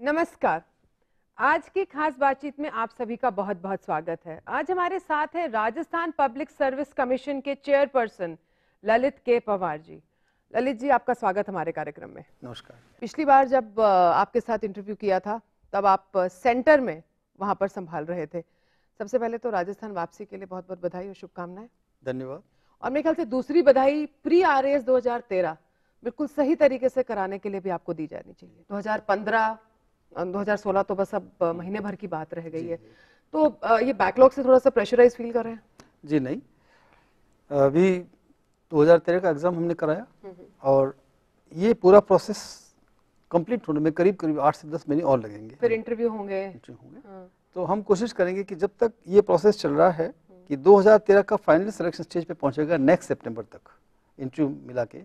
नमस्कार। आज की खास बातचीत में आप सभी का बहुत बहुत स्वागत है। आज हमारे साथ है राजस्थान पब्लिक सर्विस कमीशन के चेयरपर्सन ललित के पवार जी। ललित जी, आपका स्वागत हमारे कार्यक्रम में। नमस्कार। पिछली बार जब आपके साथ इंटरव्यू किया था तब आप सेंटर में वहां पर संभाल रहे थे। सबसे पहले तो राजस्थान वापसी के लिए बहुत बहुत बधाई और शुभकामनाएं। धन्यवाद। और मेरे ख्याल से दूसरी बधाई प्री आरएएस 2013 बिल्कुल सही तरीके से कराने के लिए भी आपको दी जानी चाहिए। 2015 2016 तो बस अब महीने भर की बात रह गई है। तो ये बैकलॉग से थोड़ा सा प्रेशराइज फील कर रहे हैं? जी नहीं, अभी 2013 का एग्जाम हमने कराया और ये पूरा प्रोसेस कंप्लीट होने में करीब करीब 8 से 10 महीने और लगेंगे। फिर इंटरव्यू होंगे। हाँ। तो हम कोशिश करेंगे कि जब तक ये प्रोसेस चल रहा है कि 2013 का फाइनल सिलेक्शन स्टेज पे पहुंचेगा नेक्स्ट सितंबर तक इंटरव्यू मिला के,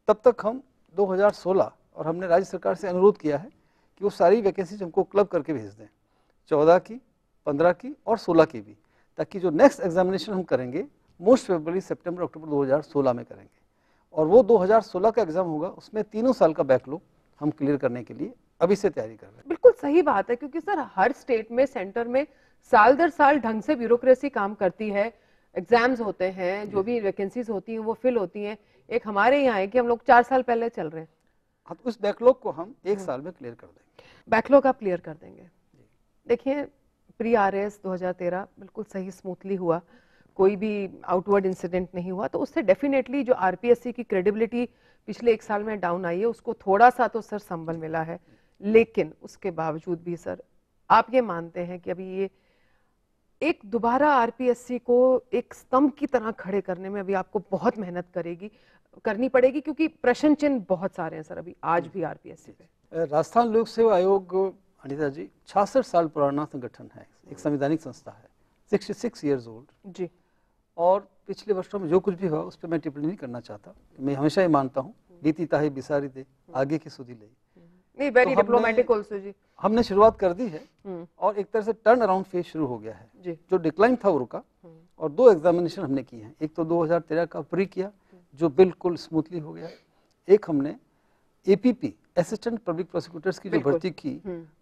तब तक हम 2016 और हमने राज्य सरकार से अनुरोध किया है कि वो सारी वैकेंसीज हमको क्लब करके भेज दें, 14 की, 15 की और 16 की भी, ताकि जो नेक्स्ट एग्जामिनेशन हम करेंगे मोस्ट प्रोबेबली सितंबर अक्टूबर 2016 में करेंगे। और वो 2016 का एग्जाम होगा, उसमें 3 साल का बैकलॉग हम क्लियर करने के लिए अभी से तैयारी कर रहे हैं। बिल्कुल सही बात है, क्योंकि सर हर स्टेट में सेंटर में साल दर साल ढंग से ब्यूरोक्रेसी काम करती है। एग्जाम्स होते हैं, जो भी वैकेंसीज होती हैं वो फिल होती हैं। एक हमारे यहाँ है कि हम लोग 4 साल पहले चल रहे हैं। हाँ, तो उस बैकलॉग को हम 1 साल में क्लियर कर देंगे। बैकलॉग आप क्लियर कर देंगे। देखिए, प्री आरएएस 2013 बिल्कुल सही स्मूथली हुआ, कोई भी आउटवर्ड इंसिडेंट नहीं हुआ। तो उससे डेफिनेटली जो आरपीएससी की क्रेडिबिलिटी पिछले 1 साल में डाउन आई है, उसको थोड़ा सा तो सर संबल मिला है। लेकिन उसके बावजूद भी सर आप ये मानते हैं कि अभी ये एक दोबारा आरपीएससी को एक स्तंभ की तरह खड़े करने में अभी आपको बहुत मेहनत करनी पड़ेगी, क्योंकि प्रश्न चिन्ह बहुत सारे हैं सर अभी आज भी आरपीएससी पे। राजस्थान लोक सेवा आयोग अनिता जी 66 साल पुराना संगठन है, एक संवैधानिक संस्था है, 66 ईयर्स ओल्ड जी। और पिछले वर्षों में जो कुछ भी हुआ उस पर मैं टिप्पणी नहीं करना चाहता। मैं हमेशा ही मानता हूँ बीती ताही बिसारी दे आगे की सुधी ले। नहीं, वेरी डिप्लोमेटिक आल्सो जी। हमने शुरुआत कर दी है और एक तरह से टर्न अराउंड फेज शुरू हो गया है जी। जो डिक्लाइन था वो रुका और 2 एग्जामिनेशन हमने किए हैं। एक तो 2013 का प्री किया जो बिल्कुल स्मूथली हो गया। एक हमने एपीपी असिस्टेंट पब्लिक प्रोसिक्यूटर्स की जो भर्ती की,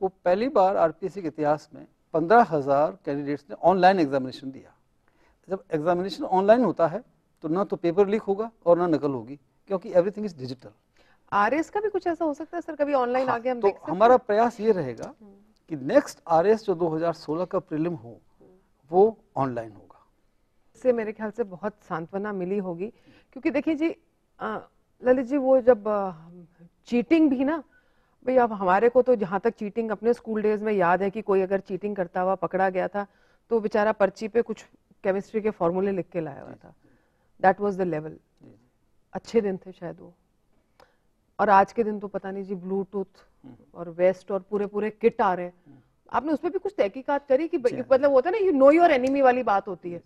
वो पहली बार आरपीएससी के इतिहास में 15,000 कैंडिडेट्स ने ऑनलाइन एग्जामिनेशन दिया। जब एग्जामिनेशन ऑनलाइन होता है तो ना तो पेपर लीक होगा और ना नकल होगी, क्योंकि एवरीथिंग इज डिजिटल। आरएस का भी कुछ ऐसा हो सकता है सर, कभी ऑनलाइन आगे हम देख सकते हैं? हमारा प्रयास ये रहेगा कि नेक्स्ट आरएस जो 2016 का प्रीलिम हो वो ऑनलाइन होगा। इससे मेरे ख्याल से बहुत सांत्वना मिली होगी, क्योंकि देखिए जी ललित जी, वो जब चीटिंग भी ना, भाई अब हमारे को तो जहाँ तक चीटिंग अपने स्कूल डेज में याद है कि कोई अगर चीटिंग करता हुआ पकड़ा गया था तो बेचारा पर्ची पे कुछ केमिस्ट्री के फॉर्मूले लिख के लाया हुआ था। That was the level. अच्छे दिन थे शायद वो। और आज के दिन तो पता नहीं जी, ब्लूटूथ और वेस्ट और पूरे किट आ रहे हैं। आपने उसमें भी कुछ तहकीकात करी कि मतलब होता है ना, यू नो योर एनिमी वाली बात होती है।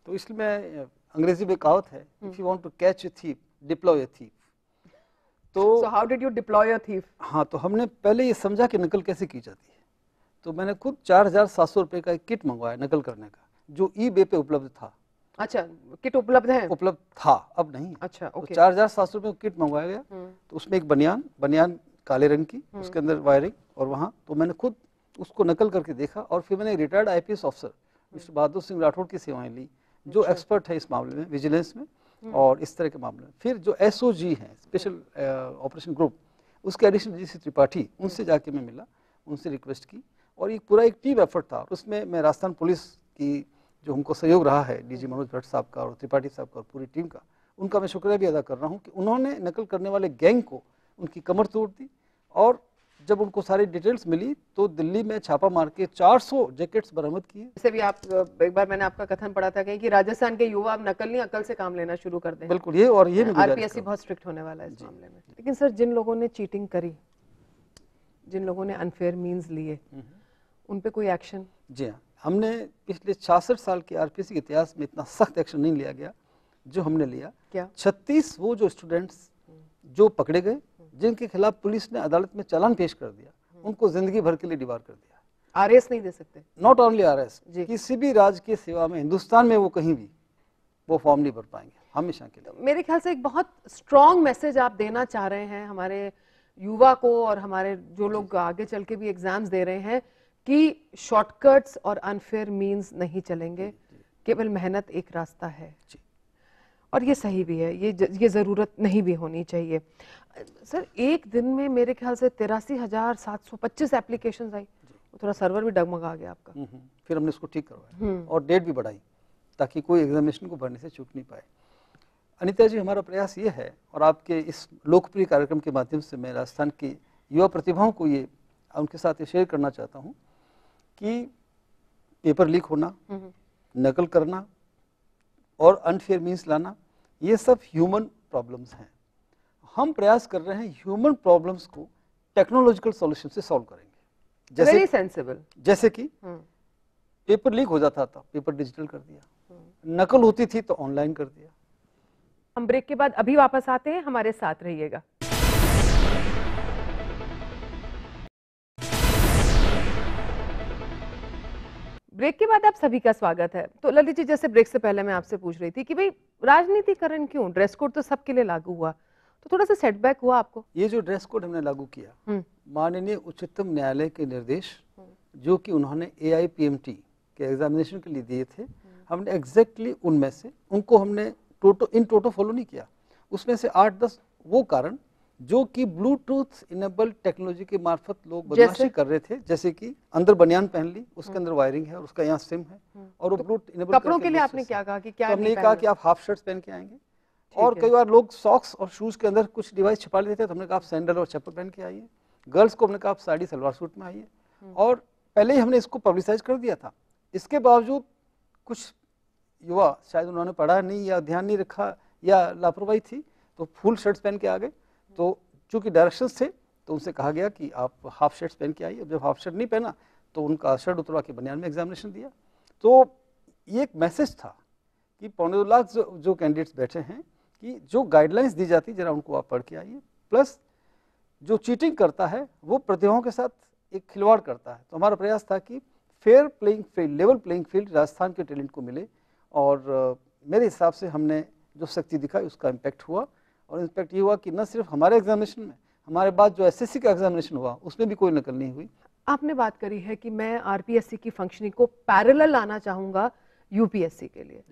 तो इसलिए मैं अंग्रेजी में कहावत है, if you want to catch a thief deploy a thief. तो how did you deploy a thief? हाँ, तो हमने पहले ये समझा कि नकल कैसे की जाती है। तो मैंने खुद 4,700 रुपए का एक किट मंगवाया नकल करने का, जो ईबे पे उपलब्ध था। अच्छा, किट उपलब्ध है? उपलब्ध था, अब नहीं। अच्छा, ओके। तो 4,700 रुपए का किट मंगवाया गया। तो उसमें एक बनियान काले रंग की, उसके अंदर वायरिंग और वहाँ तो मैंने खुद उसको नकल करके देखा। और फिर मैंने retired IPS officer mister Bahadur Singh Rathore की सेवाएं ली, जो एक्सपर्ट है इस मामले में, विजिलेंस में और इस तरह के मामले में। फिर जो एसओजी हैं, स्पेशल ऑपरेशन ग्रुप, उसके एडिशनल डीसी त्रिपाठी, उनसे जाके मैं मिला, उनसे रिक्वेस्ट की और ये पूरा एक टीम एफर्ट था। उसमें मैं राजस्थान पुलिस की जो हमको सहयोग रहा है, डीजी मनोज भट्ट साहब का और त्रिपाठी साहब का और पूरी टीम का, उनका मैं शुक्रिया भी अदा कर रहा हूँ कि उन्होंने नकल करने वाले गैंग को उनकी कमर तोड़ दी। और जब उनको सारी डिटेल्स मिली तो दिल्ली में छापा मार के 400 जैकेट्स बरामद किए। जैसे भी आप एक बार मैंने आपका कथन पढ़ा था कहीं कि राजस्थान के युवा अब नकल नहीं अकल से काम लेना शुरू कर दें। बिल्कुल, ये और ये आरपीएससी बहुत स्ट्रिक्ट होने वाला है इस मामले में। लेकिन सर, जिन लोगों ने चीटिंग करी, जिन लोगों ने अनफेयर मीन्स लिए, उन पे कोई एक्शन? जी हाँ, हमने पिछले 66 साल के आरपीएससी के इतिहास में इतना सख्त एक्शन नहीं लिया गया जो हमने लिया। क्या? 36 वो जो स्टूडेंट्स जो पकड़े गए, जिनके खिलाफ पुलिस ने अदालत में चालान पेश कर दिया, उनको जिंदगी भर के लिए डिबार कर दिया। आरएस नहीं दे सकते? नॉट ओनली आरएस, किसी भी राज्य की सेवा में हिंदुस्तान में वो कहीं भी वो फॉर्म नहीं भर पाएंगे हमेशा के लिए। मेरे ख्याल से एक बहुत स्ट्रॉन्ग मैसेज आप देना चाह रहे हैं हमारे युवा को और हमारे जो लोग आगे चल के भी एग्जाम्स दे रहे हैं कि शॉर्टकट्स और अनफेयर मीन्स नहीं चलेंगे, केवल मेहनत एक रास्ता है। और ये सही भी है, ये ज़रूरत नहीं भी होनी चाहिए। सर एक दिन में मेरे ख्याल से 83,725 एप्लीकेशंस आई, थोड़ा सर्वर भी डगमगा गया आपका। फिर हमने उसको ठीक करवाया और डेट भी बढ़ाई ताकि कोई एग्जामिनेशन को भरने से चूक नहीं पाए। अनीता जी, हमारा प्रयास ये है और आपके इस लोकप्रिय कार्यक्रम के माध्यम से मैं राजस्थान की युवा प्रतिभाओं को ये उनके साथ ये शेयर करना चाहता हूँ कि पेपर लीक होना, नकल करना और अनफेयर मीन्स लाना, ये सब ह्यूमन प्रॉब्लम्स हैं। हम प्रयास कर रहे हैं ह्यूमन प्रॉब्लम्स को टेक्नोलॉजिकल सॉल्यूशन से सॉल्व करेंगे। जैसे वेरी सेंसिबल, जैसे कि पेपर लीक हो जाता था, पेपर डिजिटल कर दिया, नकल होती थी तो ऑनलाइन कर दिया। हम ब्रेक के बाद अभी वापस आते हैं, हमारे साथ रहिएगा। ब्रेक के बाद आप सभी का स्वागत है। तो ललित जी, जैसे ब्रेक से पहले मैं आपसे पूछ रही थी कि भाई राजनीतिकरण क्यों, ड्रेस कोड तो सबके लिए लागू हुआ, तो थोड़ा सा सेटबैक हुआ आपको? ये जो ड्रेस कोड हमने लागू किया, माननीय उच्चतम न्यायालय के निर्देश जो कि उन्होंने AIPMT के एग्जामिनेशन के लिए दिए थे, हमने एग्जैक्टली उनमें से उनको हमने इन टोटो फॉलो नहीं किया। उसमें से 8-10 वो कारण जो कि ब्लूटूथ इनेबल्ड टेक्नोलॉजी के मार्फत लोग बदमाशी कर रहे थे, जैसे कि अंदर बनियान पहन ली, उसके अंदर वायरिंग है और उसका यहाँ सिम है और वो ब्लूटूथ इनेबल। कपड़ों के लिए आपने क्या कहा कि क्या? तो हमने कहा कि आप हाफ शर्ट्स पहन के आएंगे, और कई बार लोग सॉक्स और शूज के अंदर कुछ डिवाइस छिपा लेते थे, तो हमने कहा आप सैंडल और चप्पल पहन के आइए। गर्ल्स को हमने कहा आप साड़ी सलवार सूट में आइए, और पहले ही हमने इसको पब्लिसाइज कर दिया था। इसके बावजूद कुछ युवा शायद उन्होंने पढ़ा नहीं या ध्यान नहीं रखा या लापरवाही थी, तो फुल शर्ट्स पहन के आ गए। तो चूंकि डायरेक्शंस थे तो उनसे कहा गया कि आप हाफ शर्ट्स पहन के आइए। जब हाफ शर्ट नहीं पहना तो उनका शर्ट उतरवा के बनियान में एग्जामिनेशन दिया। तो ये एक मैसेज था कि 2.25 लाख जो कैंडिडेट्स बैठे हैं कि जो गाइडलाइंस दी जाती जरा उनको आप पढ़ के आइए, प्लस जो चीटिंग करता है वो प्रतिभाओं के साथ एक खिलवाड़ करता है। तो हमारा प्रयास था कि fair playing field, level playing field Rajasthan के टैलेंट को मिले, और मेरे हिसाब से हमने जो शक्ति दिखाई उसका इम्पैक्ट हुआ। और इम्पैक्ट ये हुआ कि न सिर्फ हमारे एग्जामिनेशन में, हमारे बाद जो SSC का एग्जामिनेशन हुआ उसमें भी कोई नकल नहीं हुई। आपने बात करी है कि मैं RPSC की फंक्शनिंग को पैरेलल लाना चाहूंगा UPSC के लिए।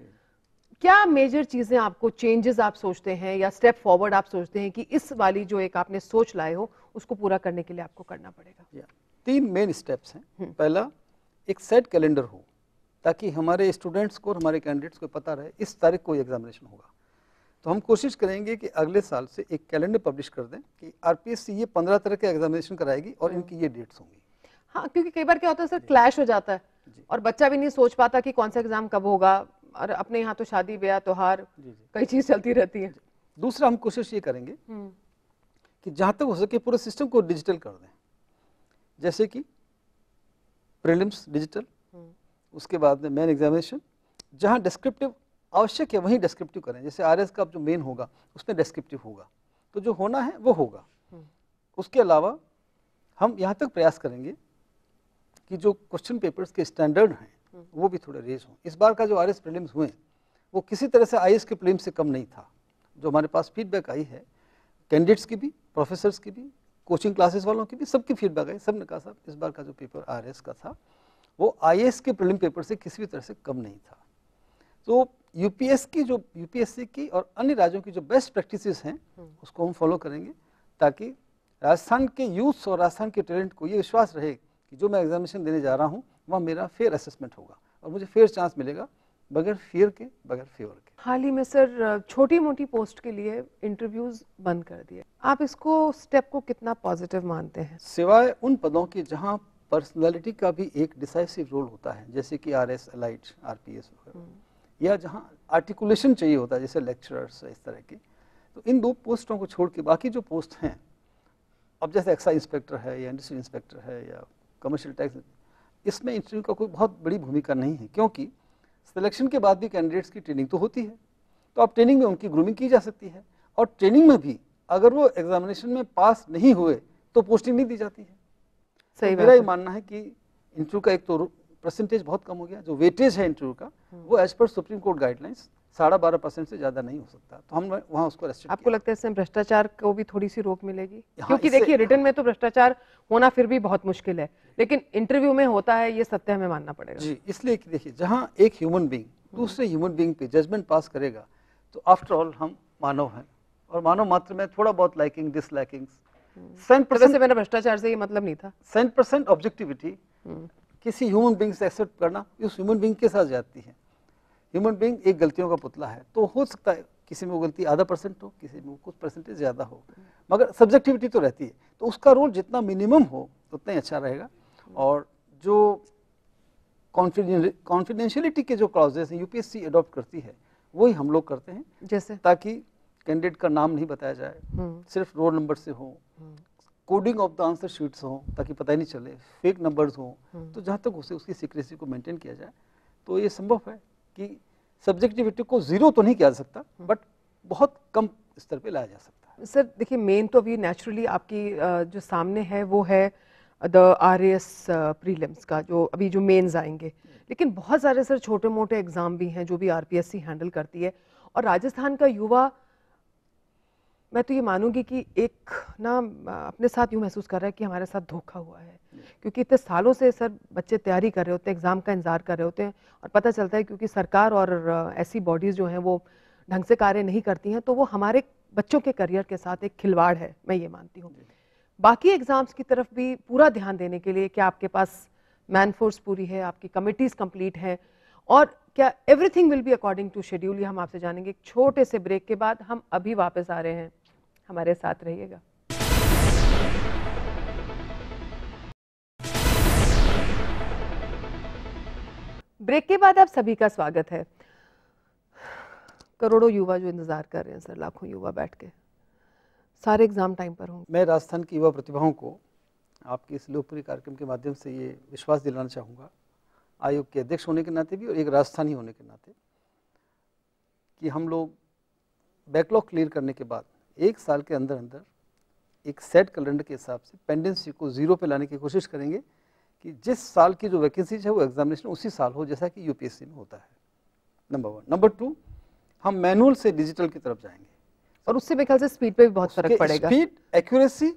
क्या मेजर चीजें आपको, चेंजेस आप सोचते हैं या स्टेप फॉरवर्ड आप सोचते हैं कि इस वाली जो एक आपने सोच लाए हो उसको पूरा करने के लिए आपको करना पड़ेगा? 3 मेन स्टेप्स हैं। पहला, एक सेट कैलेंडर हो ताकि हमारे स्टूडेंट्स को और हमारे कैंडिडेट्स को पता रहे इस तारीख को एग्जामिनेशन होगा। तो हम कोशिश करेंगे कि अगले साल से एक कैलेंडर पब्लिश कर दें कि RPSC ये 15 तरह के एग्जामिनेशन कराएगी और इनकी ये डेट्स होंगी। हाँ, क्योंकि कई बार क्या होता है सर, क्लैश हो जाता है और बच्चा भी नहीं सोच पाता कि कौन सा एग्जाम कब होगा, और अपने यहाँ तो शादी ब्याह त्योहार कई चीज चलती रहती है। दूसरा, हम कोशिश ये करेंगे कि जहाँ तक हो सके पूरे सिस्टम को डिजिटल कर दें, जैसे कि प्रीलिम्स डिजिटल, उसके बाद में मेन एग्जामिनेशन, जहाँ डिस्क्रिप्टिव आवश्यक है वहीं डिस्क्रिप्टिव करें। जैसे RS का जो मेन होगा उसमें डिस्क्रिप्टिव होगा, तो जो होना है वो होगा। उसके अलावा हम यहाँ तक प्रयास करेंगे कि जो क्वेश्चन पेपर्स के स्टैंडर्ड हैं वो भी थोड़े रेज हों। इस बार का जो RS प्रीलिम्स हुए वो किसी तरह से IAS के प्रीलिम्स से कम नहीं था। जो हमारे पास फीडबैक आई है कैंडिडेट्स की भी, प्रोफेसर्स की भी, कोचिंग क्लासेस वालों की भी, सबकी फीडबैक आई। सब ने कहा साहब इस बार का जो पेपर RS का था वो IAS के प्रीलिम पेपर से किसी भी तरह से कम नहीं था। तो UPSC की और अन्य राज्यों की जो बेस्ट प्रैक्टिसेस हैं उसको हम फॉलो करेंगे, ताकि राजस्थान के यूथ और राजस्थान के टैलेंट को ये विश्वास रहे कि जो मैं एग्जामिनेशन देने जा रहा हूँ वहाँ मेरा फेयर असेसमेंट होगा और मुझे फेयर चांस मिलेगा, बगैर फियर के, बगैर फेवर के। हाल ही में सर छोटी मोटी पोस्ट के लिए इंटरव्यूज बंद कर दिए, आप इसको स्टेप को कितना पॉजिटिव मानते हैं? सिवाय उन पदों के जहाँ पर्सनालिटी का भी एक डिसाइसिव रोल होता है, जैसे कि RS, एलाइट, RPS वगैरह, या जहाँ आर्टिकुलेशन चाहिए होता है जैसे लेक्चरर्स इस तरह के, तो इन 2 पोस्टों को छोड़ के बाकी जो पोस्ट हैं, अब जैसे एक्साइज इंस्पेक्टर है या इंडस्ट्री इंस्पेक्टर है या कमर्शियल टैक्स, इसमें इंटरव्यू का कोई बहुत बड़ी भूमिका नहीं है, क्योंकि सिलेक्शन के बाद भी कैंडिडेट्स की ट्रेनिंग तो होती है, तो अब ट्रेनिंग में उनकी ग्रूमिंग की जा सकती है, और ट्रेनिंग में भी अगर वो एग्जामिनेशन में पास नहीं हुए तो पोस्टिंग नहीं दी जाती है। सही तो मेरा ये मानना है कि इंटरव्यू का एक तो परसेंटेज बहुत कम हो गया, जो वेटेज है इंटरव्यू का वो as per supreme court guidelines 12.5% से ज़्यादा नहीं हो सकता, तो हम वहाँ उसको रेस्ट्रिक्ट। आपको लगता है इसमें भ्रष्टाचार को भी थोड़ी सी रोक मिलेगी? हाँ, क्योंकि देखिए रिटर्न में तो भ्रष्टाचार होना फिर भी बहुत मुश्किल है, लेकिन इंटरव्यू में होता है, ये सत्य हमें मानना पड़ेगा। जी, इसलिए कि देखिए जहाँ एक ह्यूमन बीइंग दूसरे ह्यूमन बीइंग पे जजमेंट पास करेगा, तो आफ्टर ऑल हम मानव हैं, और मानव मात्र में थोड़ा बहुत लाइकिंग डिसलाइकिंग, 100% मेरा भ्रष्टाचार से ये मतलब नहीं था। 100% ऑब्जेक्टिविटी किसी ह्यूमन बीइंग से एक्सेप्ट करना, उस ह्यूमन बीइंग के साथ जाती है। ह्यूमन बीइंग एक गलतियों का पुतला है, तो हो सकता है किसी में वो गलती आधा % हो, किसी में कुछ परसेंटेज ज़्यादा हो, मगर सब्जेक्टिविटी तो रहती है, तो उसका रोल जितना मिनिमम हो उतना ही अच्छा रहेगा। और जो कॉन्फिडेंशियलिटी के जो क्लॉजेस हैं यूपीएससी अडॉप्ट करती है, वही हम लोग करते हैं, जैसे ताकि कैंडिडेट का नाम नहीं बताया जाए, सिर्फ रोल नंबर से हो, coding of the answer sheets हो ताकि पता ही नहीं चले, फेक नंबर्स हो, तो जहाँ तक उसे उसकी सीक्रेसी को मेंटेन किया जाए, तो ये संभव है कि सब्जेक्टिविटी को जीरो तो नहीं किया जा सकता, बट बहुत कम स्तर पे लाया जा सकता है। सर देखिए मेन तो अभी नेचुरली आपकी जो सामने है वो है द आरएएस प्रीलिम्स का, जो अभी जो मेंस आएंगे, लेकिन बहुत सारे सर छोटे मोटे एग्जाम भी हैं जो भी आरपीएससी हैंडल करती है, और राजस्थान का युवा, मैं तो ये मानूंगी कि एक ना अपने साथ यूँ महसूस कर रहा है कि हमारे साथ धोखा हुआ है, क्योंकि इतने सालों से सर बच्चे तैयारी कर रहे होते हैं, एग्ज़ाम का इंतजार कर रहे होते हैं, और पता चलता है क्योंकि सरकार और ऐसी बॉडीज़ जो हैं वो ढंग से कार्य नहीं करती हैं, तो वो हमारे बच्चों के करियर के साथ एक खिलवाड़ है, मैं ये मानती हूँ। बाकी एग्ज़ाम्स की तरफ भी पूरा ध्यान देने के लिए क्या आपके पास मैन फोर्स पूरी है, आपकी कमिटीज़ कंप्लीट हैं, और क्या everything will be according to schedule, ये हम आपसे जानेंगे एक छोटे से ब्रेक के बाद। हम अभी वापस आ रहे हैं, हमारे साथ रहिएगा। ब्रेक के बाद आप सभी का स्वागत है। करोड़ों युवा जो इंतजार कर रहे हैं सर, लाखों युवा बैठ के, सारे एग्जाम टाइम पर होंगे। मैं राजस्थान की युवा प्रतिभाओं को आपके इस लोकप्रिय कार्यक्रम के माध्यम से ये विश्वास दिलाना चाहूँगा, आयोग के अध्यक्ष होने के नाते भी और एक राजस्थानी होने के नाते, कि हम लोग बैकलॉग क्लियर करने के बाद एक साल के अंदर अंदर एक सेट कैलेंडर के हिसाब से पेंडेंसी को जीरो पे लाने की कोशिश करेंगे, कि जिस साल की जो वैकेंसीज है वो एग्जामिनेशन उसी साल हो जैसा कि यूपीएससी में होता है, नंबर 1। नंबर 2, हम मैनुअल से डिजिटल की तरफ जाएंगे, और उससे मेरे ख्याल से स्पीड पे भी बहुत फर्क पड़ेगा। स्पीड, एक्यूरेसी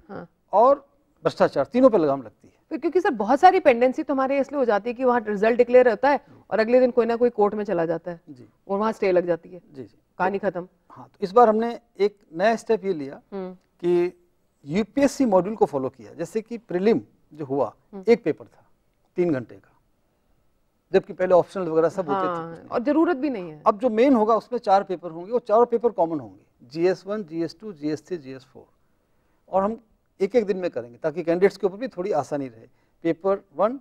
और भ्रष्टाचार, तीनों पे लगाम लगती है। फिर क्योंकि सर बहुत सारी पेंडेंसी तो हमारे इसलिए हो जाती है कि वहाँ रिजल्ट डिक्लेयर होता है और अगले दिन कोई ना कोई कोर्ट में चला जाता है जी, और वहाँ स्टे लग जाती है, जी, कहानी खत्म। हाँ, तो इस बार हमने एक नया स्टेप ये लिया कि यूपीएससी मॉड्यूल को फॉलो किया। जैसे कि प्रीलिम जो हुआ एक पेपर था 3 घंटे का, जबकि पहले ऑप्शनल वगैरह सब होते थे, और जरूरत भी नहीं है। अब जो मेन होगा उसमें 4 पेपर होंगे और चारों पेपर कॉमन होंगे, GS1, GS2, GS3, GS4, और हम एक एक दिन में करेंगे ताकि कैंडिडेट्स के ऊपर भी थोड़ी आसानी रहे। पेपर 1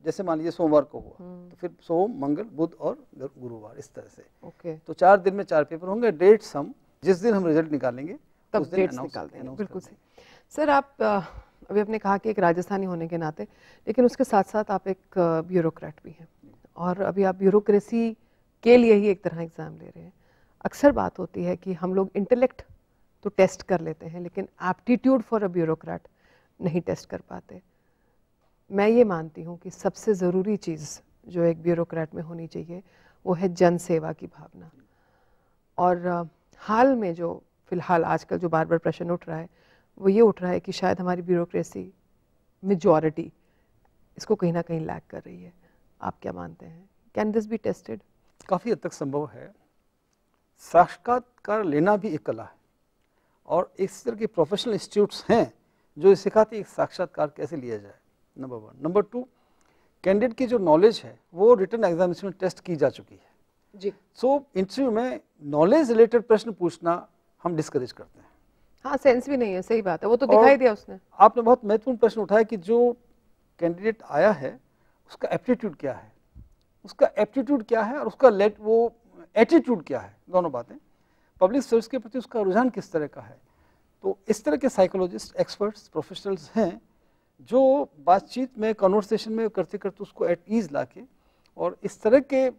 जैसे मान लीजिए सोमवार को हुआ, तो फिर सोम, मंगल, बुध और गुरुवार, इस तरह से। तो 4 दिन में 4 पेपर होंगे। डेट्स हम जिस दिन हम रिजल्ट निकालेंगे तब उस दिन डेट्स निकाल देंगे। बिल्कुल सही। सर आप अभी आपने कहा कि एक राजस्थानी होने के नाते, लेकिन उसके साथ साथ आप एक ब्यूरोक्रेट भी हैं, और अभी आप ब्यूरोक्रेसी के लिए ही एक तरह एग्ज़ाम ले रहे हैं। अक्सर बात होती है कि हम लोग इंटेलेक्ट तो टेस्ट कर लेते हैं, लेकिन एप्टीट्यूड फॉर अ ब्यूरोक्रेट नहीं टेस्ट कर पाते। मैं ये मानती हूँ कि सबसे ज़रूरी चीज़ जो एक ब्यूरोक्रेट में होनी चाहिए वो है जन सेवा की भावना। और हाल में जो फ़िलहाल आजकल जो बार बार प्रश्न उठ रहा है वो ये उठ रहा है कि शायद हमारी ब्यूरोक्रेसी मेजॉरिटी इसको कहीं ना कहीं लैग कर रही है। आप क्या मानते हैं, कैन दिस बी टेस्टेड? काफ़ी हद तक संभव है। साक्षात्कार लेना भी एक कला है, और इस तरह के प्रोफेशनल इंस्टीट्यूट्स हैं जो सिखाते हैं साक्षात्कार कैसे लिया जाए, नंबर 1। नंबर 2, कैंडिडेट की जो नॉलेज है वो रिटन एग्जामिनेशन में टेस्ट की जा चुकी है जी। सो इंटरव्यू में नॉलेज रिलेटेड प्रश्न पूछना हम डिस्करेज करते हैं। हाँ, सेंस भी नहीं है, सही बात है, वो तो दिखाई दिया उसने। आपने बहुत महत्वपूर्ण प्रश्न उठाया कि जो कैंडिडेट आया है उसका एप्टीट्यूड क्या है, उसका एप्टीट्यूड क्या है और उसका वो एटीट्यूड क्या है, दोनों बातें। पब्लिक सर्विस के प्रति उसका रुझान किस तरह का है। तो इस तरह के साइकोलॉजिस्ट, एक्सपर्ट्स, प्रोफेशनल्स हैं जो बातचीत में, कन्वर्सेशन में करते करते उसको एट ईज लाके और इस तरह के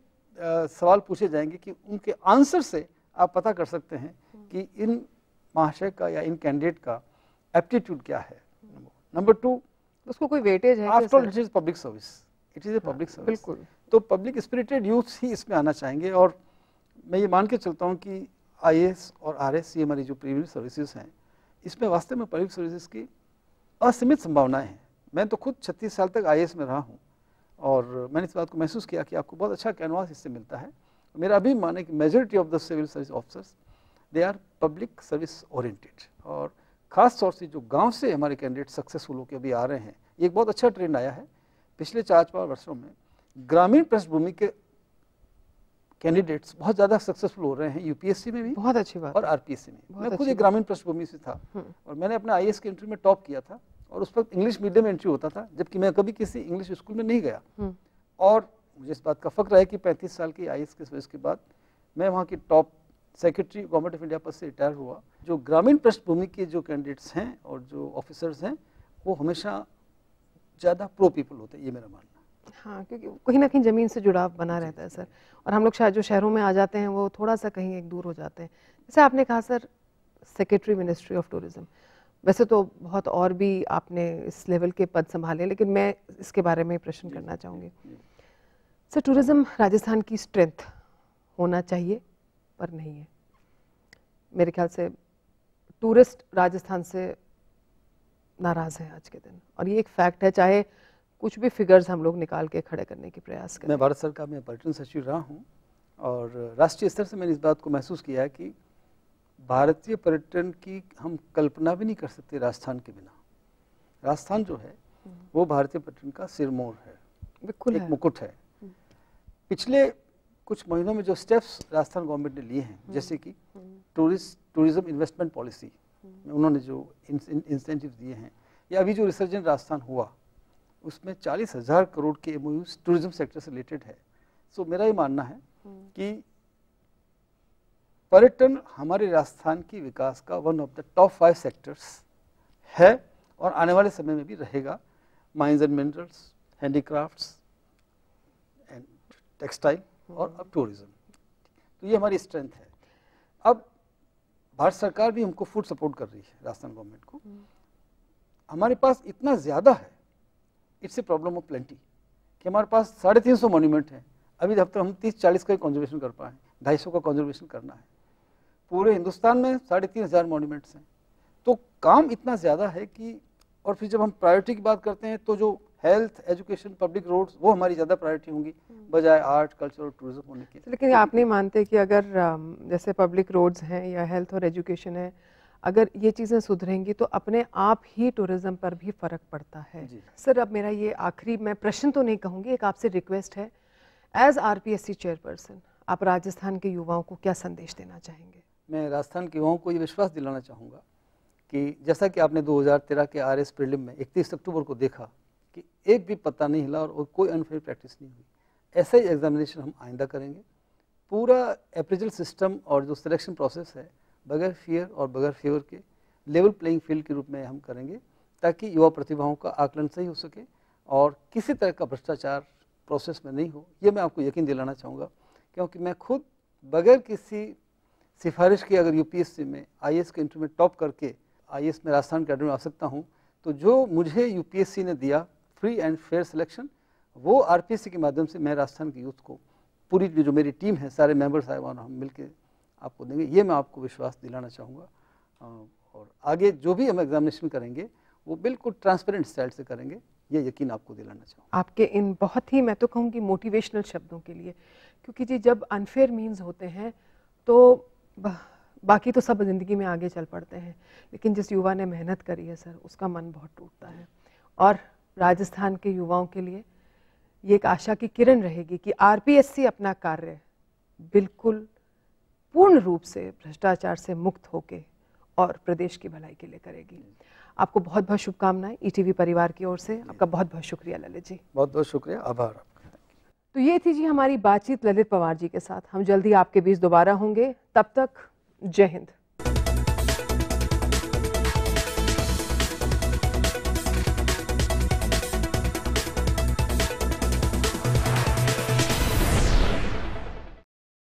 सवाल पूछे जाएंगे कि उनके आंसर से आप पता कर सकते हैं कि इन महाशय का या इन कैंडिडेट का एप्टीट्यूड क्या है। नंबर 2, उसको कोई वेटेज है? After all it is public service, it is a public service. बिल्कुल। तो पब्लिक स्पिरिटेड यूथ ही इसमें आना चाहेंगे, और मैं ये मान के चलता हूँ कि आईएएस और आरएस ये हमारी जो प्रीमियर सर्विसेज हैं, इसमें वास्तव में पब्लिक सर्विसेज की असीमित संभावनाएं हैं। मैं तो खुद 36 साल तक आईएएस में रहा हूँ और मैंने इस बात को महसूस किया कि आपको बहुत अच्छा कैनवास इससे मिलता है। मेरा अभी मान है कि majority of the civil service officers they are public service oriented, और ख़ास तौर से जो गांव से हमारे कैंडिडेट सक्सेसफुल होकर अभी आ रहे हैं, ये एक बहुत अच्छा ट्रेंड आया है पिछले 4-5 वर्षों में। ग्रामीण पृष्ठभूमि के कैंडिडेट्स बहुत ज़्यादा सक्सेसफुल हो रहे हैं, यूपीएससी में भी बहुत अच्छी बात, और आरपीएससी में। मैं खुद एक ग्रामीण पृष्ठभूमि से था और मैंने अपना आईएएस के इंटरव्यू में टॉप किया था, और उस वक्त इंग्लिश मीडियम में एंट्री होता था, जबकि मैं कभी किसी इंग्लिश स्कूल में नहीं गया। और मुझे इस बात का फक्र है कि 35 साल की आईएएस के सर्विस के बाद मैं वहाँ की top secretary government of India पद से रिटायर हुआ। जो ग्रामीण पृष्ठभूमि के जो कैंडिडेट्स हैं और जो ऑफिसर्स हैं, वो हमेशा ज़्यादा प्रो पीपल होते हैं, ये मेरा मानना है। हाँ, क्योंकि कहीं ना कहीं ज़मीन से जुड़ाव बना रहता है सर, और हम लोग शायद जो शहरों में आ जाते हैं वो थोड़ा सा कहीं एक दूर हो जाते हैं। जैसे आपने कहा sir secretary ministry of tourism, वैसे तो बहुत और भी आपने इस लेवल के पद संभाले, लेकिन मैं इसके बारे में प्रश्न करना चाहूँगी। सर, टूरिज़्म राजस्थान की स्ट्रेंथ होना चाहिए पर नहीं है। मेरे ख्याल से टूरिस्ट राजस्थान से नाराज़ हैं आज के दिन, और ये एक फैक्ट है, चाहे कुछ भी फिगर्स हम लोग निकाल के खड़े करने की प्रयास करें। मैं भारत सरकार में पर्यटन सचिव रहा हूँ और राष्ट्रीय स्तर से मैंने इस बात को महसूस किया है कि भारतीय पर्यटन की हम कल्पना भी नहीं कर सकते राजस्थान के बिना। राजस्थान जो है वो भारतीय पर्यटन का सिरमौर है, बिल्कुल एक मुकुट है। पिछले कुछ महीनों में जो स्टेप्स राजस्थान गवर्नमेंट ने लिए हैं, जैसे कि टूरिज्म इन्वेस्टमेंट पॉलिसी में उन्होंने जो इंसेंटिव दिए हैं, या अभी जो रिसर्जन राजस्थान हुआ उसमें 40,000 करोड़ के एमओयूज टूरिज्म सेक्टर से रिलेटेड है। सो मेरा ये मानना है कि पर्यटन हमारे राजस्थान की विकास का one of the top 5 sectors है और आने वाले समय में भी रहेगा। Mines and minerals, handicrafts and textile और अब टूरिज्म, तो ये हमारी स्ट्रेंथ है। अब भारत सरकार भी हमको फुल सपोर्ट कर रही है, राजस्थान गवर्नमेंट को। हमारे पास इतना ज़्यादा है, it's a problem of plenty, कि हमारे पास 350 मॉन्यूमेंट हैं। अभी जब तक हम 30-40 का कंजर्वेशन कर पाए, 250 का कंजर्वेशन करना है। पूरे हिंदुस्तान में 3,500 मॉन्यूमेंट्स हैं, तो काम इतना ज़्यादा है कि, और फिर जब हम प्रायोरिटी की बात करते हैं तो जो हेल्थ, एजुकेशन, पब्लिक रोड्स, वो हमारी ज़्यादा प्रायोरिटी होंगी बजाय आर्ट, कल्चर और टूरिज्म होने के। लेकिन आप नहीं मानते कि अगर जैसे पब्लिक रोड्स हैं या हेल्थ और एजुकेशन है, अगर ये चीज़ें सुधरेंगी तो अपने आप ही टूरिज्म पर भी फ़र्क पड़ता है। सर, अब मेरा ये आखिरी, मैं प्रश्न तो नहीं कहूँगी, एक आपसे रिक्वेस्ट है, एज आरपीएससी चेयरपर्सन आप राजस्थान के युवाओं को क्या संदेश देना चाहेंगे? मैं राजस्थान के युवाओं को ये विश्वास दिलाना चाहूँगा कि जैसा कि आपने 2013 के आरएस प्रीलिम में 31 अक्टूबर को देखा कि एक भी पत्ता नहीं हिला और कोई अनफेयर प्रैक्टिस नहीं हुई, ऐसा ही एग्जामिनेशन हम आइंदा करेंगे। पूरा अप्रेजल सिस्टम और जो सिलेक्शन प्रोसेस है बगैर फियर और बगैर फेवर के लेवल प्लेइंग फील्ड के रूप में हम करेंगे, ताकि युवा प्रतिभाओं का आकलन सही हो सके और किसी तरह का भ्रष्टाचार प्रोसेस में नहीं हो। ये मैं आपको यकीन दिलाना चाहूँगा, क्योंकि मैं खुद बगैर किसी सिफारिश के अगर यूपीएससी में आईएएस के इंटरव्यू में टॉप करके आईएएस में राजस्थान कैडर में आ सकता हूँ, तो जो मुझे यूपीएससी ने दिया फ्री एंड फेयर सिलेक्शन, वो आरपीएससी के माध्यम से मैं राजस्थान की यूथ को, पूरी जो मेरी टीम है, सारे मेंबर्स आए वहाँ हम मिलकर आपको देंगे। ये मैं आपको विश्वास दिलाना चाहूँगा। और आगे जो भी हम एग्जामिनेशन करेंगे वो बिल्कुल ट्रांसपेरेंट स्टाइल से करेंगे, ये यकीन आपको दिलाना चाहूँगा। आपके इन बहुत ही, मैं तो कहूँगी, मोटिवेशनल शब्दों के लिए, क्योंकि जी जब अनफेयर मीन्स होते हैं तो बाकी तो सब ज़िंदगी में आगे चल पड़ते हैं, लेकिन जिस युवा ने मेहनत करी है सर, उसका मन बहुत टूटता है। और राजस्थान के युवाओं के लिए ये एक आशा की किरण रहेगी कि आरपीएससी अपना कार्य बिल्कुल पूर्ण रूप से भ्रष्टाचार से मुक्त होके और प्रदेश की भलाई के लिए करेगी। आपको बहुत बहुत शुभकामनाएं ईटीवी परिवार की ओर से। आपका बहुत बहुत शुक्रिया ललित जी। बहुत बहुत शुक्रिया, आभार आपका। तो ये थी जी हमारी बातचीत ललित पवार जी के साथ। हम जल्दी आपके बीच दोबारा होंगे, तब तक जय हिंद।